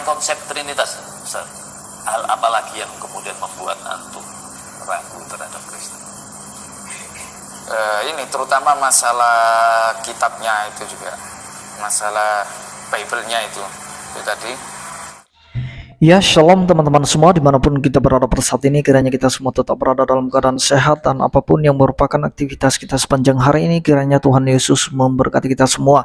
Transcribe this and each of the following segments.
konsep Trinitas, Ustaz, hal apa lagi yang kemudian membuat antum ragu terhadap Kristen? Ini terutama masalah kitabnya itu juga, masalah Bible-nya itu tadi. Ya, shalom teman-teman semua dimanapun kita berada pada saat ini, kiranya kita semua tetap berada dalam keadaan sehat dan apapun yang merupakan aktivitas kita sepanjang hari ini, kiranya Tuhan Yesus memberkati kita semua.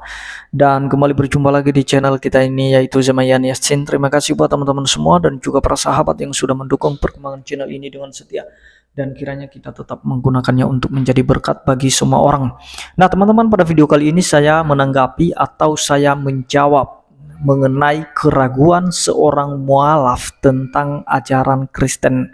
Dan kembali berjumpa lagi di channel kita ini, yaitu Zemayan Yasin. Terima kasih buat teman-teman semua dan juga para sahabat yang sudah mendukung perkembangan channel ini dengan setia, dan kiranya kita tetap menggunakannya untuk menjadi berkat bagi semua orang. Nah teman-teman, pada video kali ini saya menanggapi atau saya menjawab mengenai keraguan seorang mualaf tentang ajaran Kristen,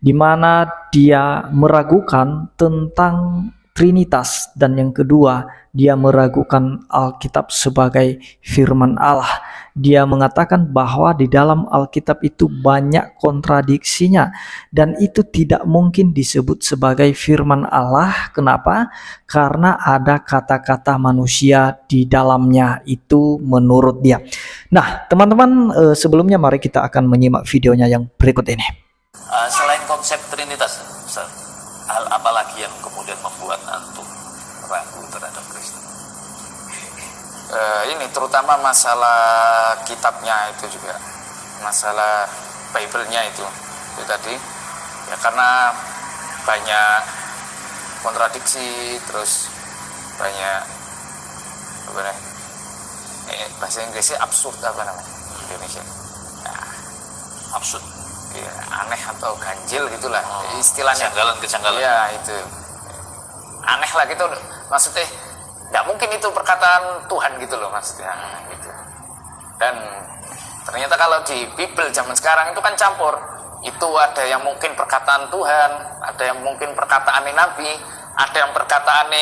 di mana dia meragukan tentang Trinitas, dan yang kedua dia meragukan Alkitab sebagai firman Allah. Dia mengatakan bahwa di dalam Alkitab itu banyak kontradiksinya dan itu tidak mungkin disebut sebagai firman Allah. Kenapa? Karena ada kata-kata manusia di dalamnya, itu menurut dia. Nah teman-teman, sebelumnya mari kita akan menyimak videonya yang berikut ini. Selain konsep Trinitas, Ustaz, hal apa lagi yang kemudian membuat antum ragu terhadap Kristen? Ini terutama masalah kitabnya itu juga, masalah Bible-nya itu tadi ya, karena banyak kontradiksi, terus banyak bahasa Inggrisnya absurd, apa namanya Indonesia ya, Absurd, ya, aneh atau ganjil gitulah istilahnya, kejanggalan ya itu aneh lah gitu, maksudnya nggak mungkin itu perkataan Tuhan gitu loh maksudnya gitu. Dan ternyata kalau di Bible zaman sekarang itu kan campur, itu ada yang mungkin perkataan Tuhan, ada yang mungkin perkataan Nabi, ada yang perkataan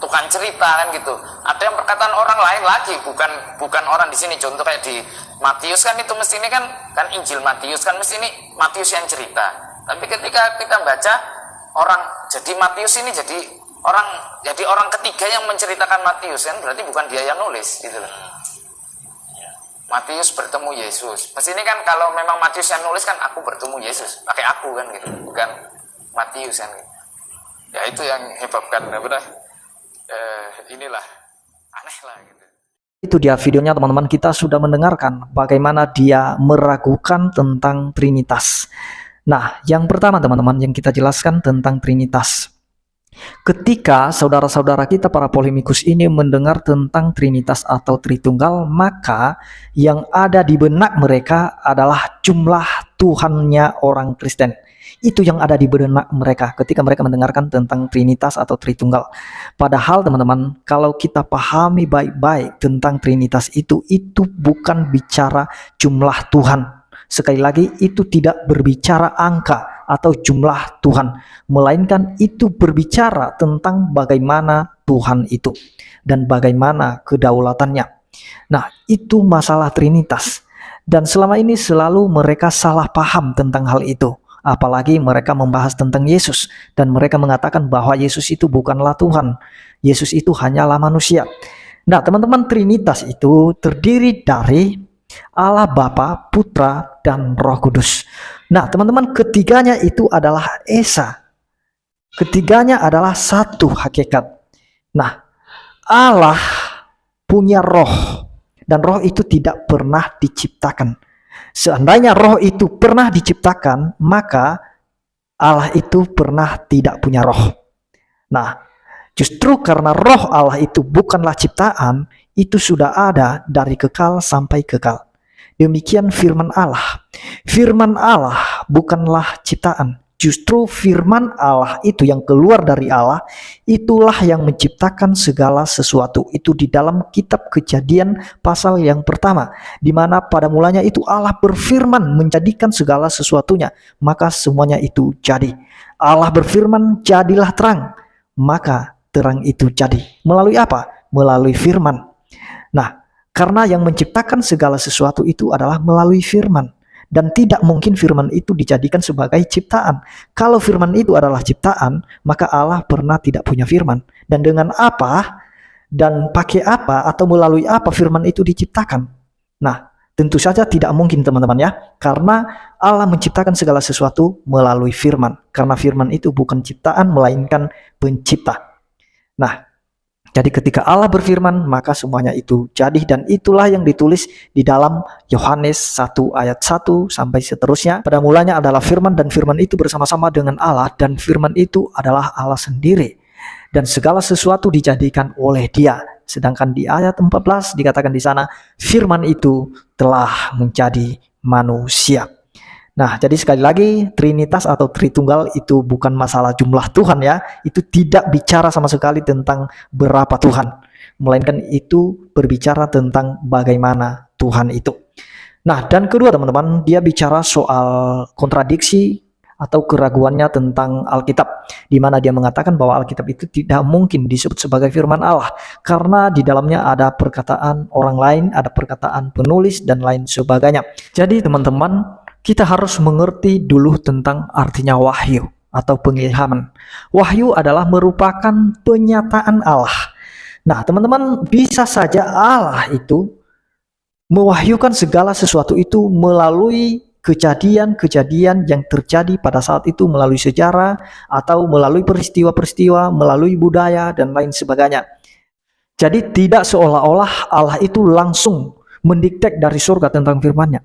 tukang cerita kan gitu, ada yang perkataan orang lain lagi, bukan orang di sini. Contoh kayak di Matius kan, itu mesti ini kan Injil Matius kan mesti ini Matius yang cerita, tapi ketika kita baca orang jadi Matius ini jadi orang ketiga yang menceritakan Matius kan, berarti bukan dia yang nulis gitu loh. Matius bertemu Yesus, mesti ini kan kalau memang Matius yang nulis kan aku bertemu Yesus, pakai aku kan gitu, bukan Matius kan gitu. Ya itu yang hebatkan, inilah aneh lah gitu. Itu dia videonya teman-teman, kita sudah mendengarkan bagaimana dia meragukan tentang Trinitas. Nah yang pertama teman-teman yang kita jelaskan tentang Trinitas, ketika saudara-saudara kita para polemikus ini mendengar tentang Trinitas atau Tritunggal, maka yang ada di benak mereka adalah jumlah Tuhannya orang Kristen. Itu yang ada di benak mereka ketika mereka mendengarkan tentang Trinitas atau Tritunggal. Padahal teman-teman, kalau kita pahami baik-baik tentang Trinitas itu bukan bicara jumlah Tuhan. Sekali lagi, itu tidak berbicara angka atau jumlah Tuhan, melainkan itu berbicara tentang bagaimana Tuhan itu dan bagaimana kedaulatannya. Nah, itu masalah Trinitas. Dan selama ini selalu mereka salah paham tentang hal itu. Apalagi mereka membahas tentang Yesus dan mereka mengatakan bahwa Yesus itu bukanlah Tuhan. Yesus itu hanyalah manusia. Nah, teman-teman, Trinitas itu terdiri dari Allah Bapa, Putra, dan Roh Kudus. Nah teman-teman, ketiganya itu adalah Esa. Ketiganya adalah satu hakikat. Nah Allah punya roh, dan roh itu tidak pernah diciptakan. Seandainya roh itu pernah diciptakan, maka Allah itu pernah tidak punya roh. Nah justru karena roh Allah itu bukanlah ciptaan, itu sudah ada dari kekal sampai kekal. Demikian firman Allah. Firman Allah bukanlah ciptaan. Justru firman Allah itu yang keluar dari Allah, itulah yang menciptakan segala sesuatu. Itu di dalam kitab Kejadian pasal yang pertama, di mana pada mulanya itu Allah berfirman menjadikan segala sesuatunya, maka semuanya itu jadi. Allah berfirman, jadilah terang, maka terang itu jadi. Melalui apa? Melalui firman. Nah, karena yang menciptakan segala sesuatu itu adalah melalui firman. Dan tidak mungkin firman itu dijadikan sebagai ciptaan. Kalau firman itu adalah ciptaan, maka Allah pernah tidak punya firman. Dan dengan apa, dan pakai apa, atau melalui apa firman itu diciptakan? Nah, Tentu saja tidak mungkin teman-teman ya, karena Allah menciptakan segala sesuatu melalui firman. Karena firman itu bukan ciptaan melainkan pencipta. Nah, jadi ketika Allah berfirman, maka semuanya itu jadi, dan itulah yang ditulis di dalam Yohanes 1 ayat 1 sampai seterusnya. Pada mulanya adalah firman, dan firman itu bersama-sama dengan Allah, dan firman itu adalah Allah sendiri. Dan segala sesuatu dijadikan oleh Dia. Sedangkan di ayat 14 dikatakan di sana, firman itu telah menjadi manusia. Nah, jadi sekali lagi, Trinitas atau Tritunggal itu bukan masalah jumlah Tuhan ya. Itu tidak bicara sama sekali tentang berapa Tuhan. Melainkan itu berbicara tentang bagaimana Tuhan itu. Nah, dan kedua teman-teman, dia bicara soal kontradiksi atau keraguannya tentang Alkitab, di mana dia mengatakan bahwa Alkitab itu tidak mungkin disebut sebagai firman Allah, karena di dalamnya ada perkataan orang lain, ada perkataan penulis, dan lain sebagainya. Jadi teman-teman, kita harus mengerti dulu tentang artinya wahyu atau pengilhaman. Wahyu adalah merupakan penyataan Allah. Nah teman-teman, bisa saja Allah itu mewahyukan segala sesuatu itu melalui kejadian-kejadian yang terjadi pada saat itu, melalui sejarah atau melalui peristiwa-peristiwa, melalui budaya dan lain sebagainya. Jadi tidak seolah-olah Allah itu langsung mendiktek dari surga tentang firman-Nya.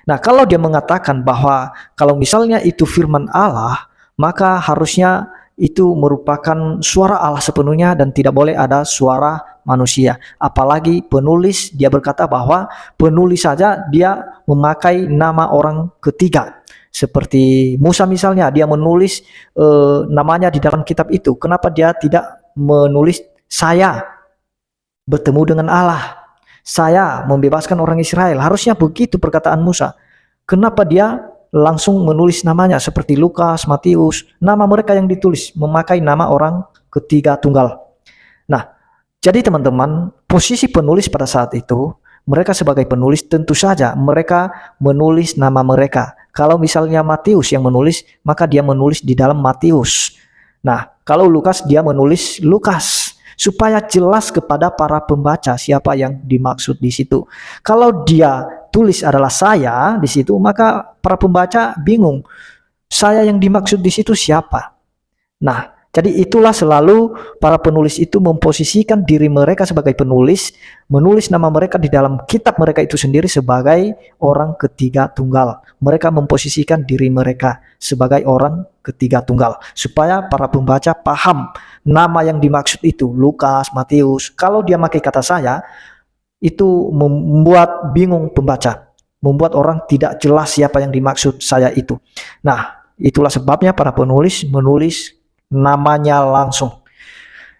Nah, kalau dia mengatakan bahwa kalau misalnya itu firman Allah, maka harusnya itu merupakan suara Allah sepenuhnya dan tidak boleh ada suara manusia. Apalagi penulis, dia berkata bahwa penulis saja dia memakai nama orang ketiga. Seperti Musa misalnya, dia menulis namanya di dalam kitab itu. Kenapa dia tidak menulis saya bertemu dengan Allah, saya membebaskan orang Israel? Harusnya begitu perkataan Musa. Kenapa dia langsung menulis namanya seperti Lukas, Matius, nama mereka yang ditulis memakai nama orang ketiga tunggal. Nah, jadi teman-teman, posisi penulis pada saat itu, mereka sebagai penulis tentu saja mereka menulis nama mereka. Kalau misalnya Matius yang menulis, maka dia menulis di dalam Matius. Nah, kalau Lukas dia menulis Lukas, supaya jelas kepada para pembaca siapa yang dimaksud di situ. Kalau dia tulis adalah saya di situ, maka para pembaca bingung. Saya yang dimaksud di situ siapa? Nah, jadi itulah selalu para penulis itu memposisikan diri mereka sebagai penulis, menulis nama mereka di dalam kitab mereka itu sendiri sebagai orang ketiga tunggal. Mereka memposisikan diri mereka sebagai orang ketiga tunggal, supaya para pembaca paham nama yang dimaksud itu, Lukas, Matius. Kalau dia pakai kata saya, itu membuat bingung pembaca, membuat orang tidak jelas siapa yang dimaksud saya itu. Nah, itulah sebabnya para penulis menulis namanya langsung.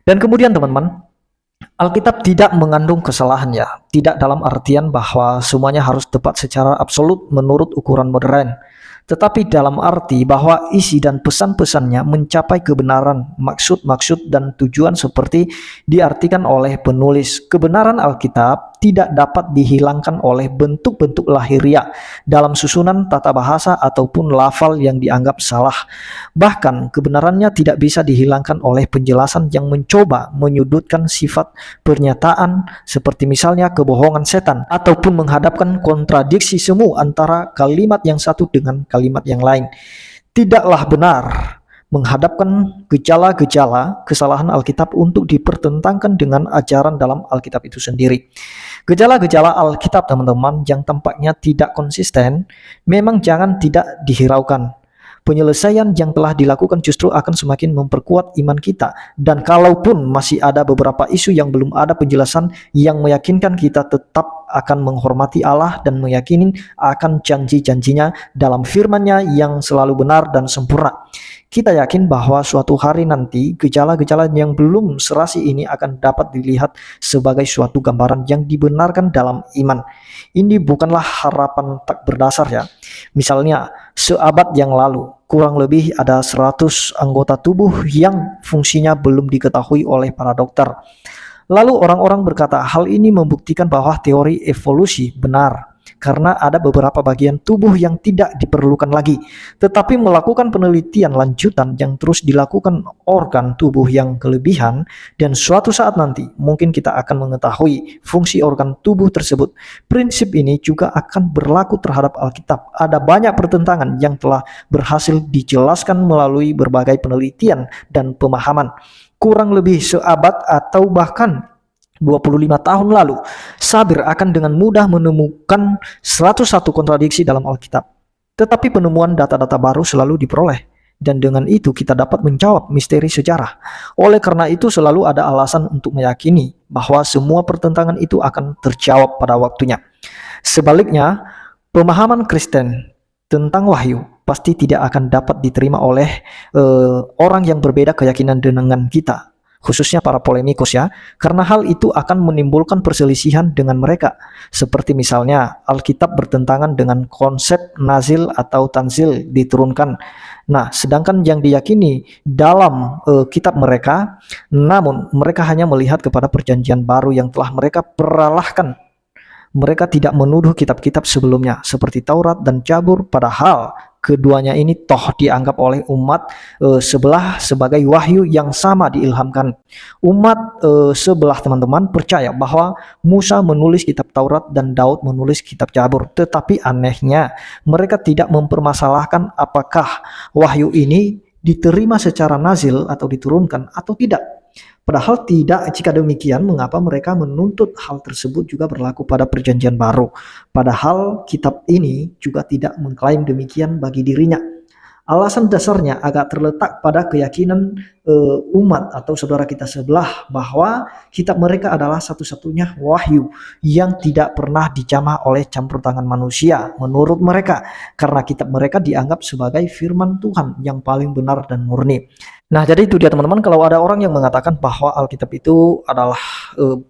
Dan kemudian teman-teman, Alkitab tidak mengandung kesalahan ya, tidak dalam artian bahwa semuanya harus tepat secara absolut menurut ukuran modern, tetapi dalam arti bahwa isi dan pesan-pesannya mencapai kebenaran, maksud-maksud dan tujuan seperti diartikan oleh penulis. Kebenaran Alkitab tidak dapat dihilangkan oleh bentuk-bentuk lahiriah dalam susunan tata bahasa ataupun lafal yang dianggap salah. Bahkan kebenarannya tidak bisa dihilangkan oleh penjelasan yang mencoba menyudutkan sifat pernyataan, seperti misalnya kebohongan setan, ataupun menghadapkan kontradiksi semu antara kalimat yang satu dengan kalimat yang lain. Tidaklah benar menghadapkan gejala-gejala kesalahan Alkitab untuk dipertentangkan dengan ajaran dalam Alkitab itu sendiri. Gejala-gejala Alkitab teman-teman yang tampaknya tidak konsisten memang jangan tidak dihiraukan. Penyelesaian yang telah dilakukan justru akan semakin memperkuat iman kita. Dan kalaupun masih ada beberapa isu yang belum ada penjelasan yang meyakinkan, kita tetap akan menghormati Allah dan meyakini akan janji-janjinya dalam firman-Nya yang selalu benar dan sempurna. Kita yakin bahwa suatu hari nanti gejala-gejala yang belum serasi ini akan dapat dilihat sebagai suatu gambaran yang dibenarkan dalam iman. Ini bukanlah harapan tak berdasar ya. Misalnya seabad yang lalu kurang lebih ada 100 anggota tubuh yang fungsinya belum diketahui oleh para dokter. Lalu orang-orang berkata hal ini membuktikan bahwa teori evolusi benar. karena ada beberapa bagian tubuh yang tidak diperlukan lagi, tetapi melakukan penelitian lanjutan yang terus dilakukan organ tubuh yang kelebihan, dan suatu saat nanti mungkin kita akan mengetahui fungsi organ tubuh tersebut. Prinsip ini juga akan berlaku terhadap Alkitab. Ada banyak pertentangan yang telah berhasil dijelaskan melalui berbagai penelitian dan pemahaman. Kurang lebih seabad atau bahkan 25 tahun lalu, Sabir akan dengan mudah menemukan 101 kontradiksi dalam Alkitab. Tetapi penemuan data-data baru selalu diperoleh, dan dengan itu kita dapat menjawab misteri sejarah. Oleh karena itu selalu ada alasan untuk meyakini bahwa semua pertentangan itu akan terjawab pada waktunya. Sebaliknya, pemahaman Kristen tentang wahyu pasti tidak akan dapat diterima oleh orang yang berbeda keyakinan dengan kita, khususnya para polemikus ya, karena hal itu akan menimbulkan perselisihan dengan mereka. Seperti misalnya Alkitab bertentangan dengan konsep nazil atau tanzil diturunkan. Nah, sedangkan yang diyakini dalam kitab mereka, namun mereka hanya melihat kepada perjanjian baru yang telah mereka peralahkan. Mereka tidak menuduh kitab-kitab sebelumnya seperti Taurat dan Zabur, padahal keduanya ini toh dianggap oleh umat sebelah sebagai wahyu yang sama diilhamkan. Umat sebelah teman-teman percaya bahwa Musa menulis kitab Taurat dan Daud menulis kitab Zabur. Tetapi anehnya mereka tidak mempermasalahkan apakah wahyu ini diterima secara nazil atau diturunkan atau tidak. Padahal tidak, jika demikian mengapa mereka menuntut hal tersebut juga berlaku pada perjanjian baru? Padahal kitab ini juga tidak mengklaim demikian bagi dirinya. Alasan dasarnya agak terletak pada keyakinan umat atau saudara kita sebelah bahwa kitab mereka adalah satu-satunya wahyu yang tidak pernah dijamah oleh campur tangan manusia menurut mereka, karena kitab mereka dianggap sebagai firman Tuhan yang paling benar dan murni. Nah, jadi itu dia teman-teman, kalau ada orang yang mengatakan bahwa Alkitab itu adalah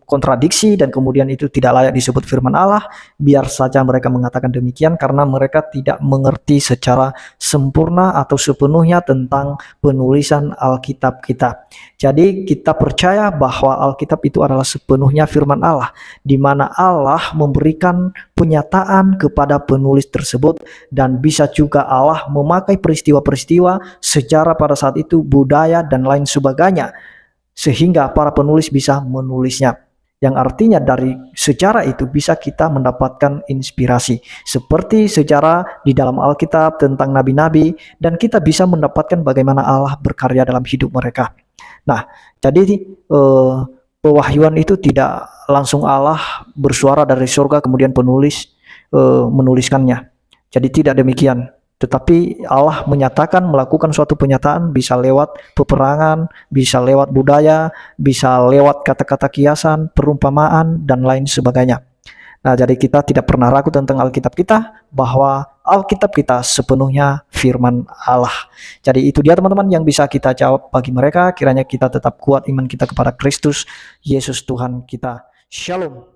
kontradiksi dan kemudian itu tidak layak disebut firman Allah, biar saja mereka mengatakan demikian karena mereka tidak mengerti secara sempurna atau sepenuhnya tentang penulisan Alkitab kita. Jadi kita percaya bahwa Alkitab itu adalah sepenuhnya firman Allah, di mana Allah memberikan penyataan kepada penulis tersebut, dan bisa juga Allah memakai peristiwa-peristiwa sejarah pada saat itu, budaya dan lain sebagainya, sehingga para penulis bisa menulisnya. Yang artinya dari sejarah itu bisa kita mendapatkan inspirasi, seperti sejarah di dalam Alkitab tentang nabi-nabi, dan kita bisa mendapatkan bagaimana Allah berkarya dalam hidup mereka. Nah, jadi pewahyuan itu tidak langsung Allah bersuara dari surga kemudian penulis menuliskannya. Jadi tidak demikian. Tetapi Allah menyatakan, melakukan suatu penyataan, bisa lewat peperangan, bisa lewat budaya, bisa lewat kata-kata kiasan, perumpamaan, dan lain sebagainya. Nah, jadi kita tidak pernah ragu tentang Alkitab kita, bahwa Alkitab kita sepenuhnya firman Allah. Jadi itu dia teman-teman yang bisa kita jawab bagi mereka. Kiranya kita tetap kuat iman kita kepada Kristus Yesus Tuhan kita. Shalom.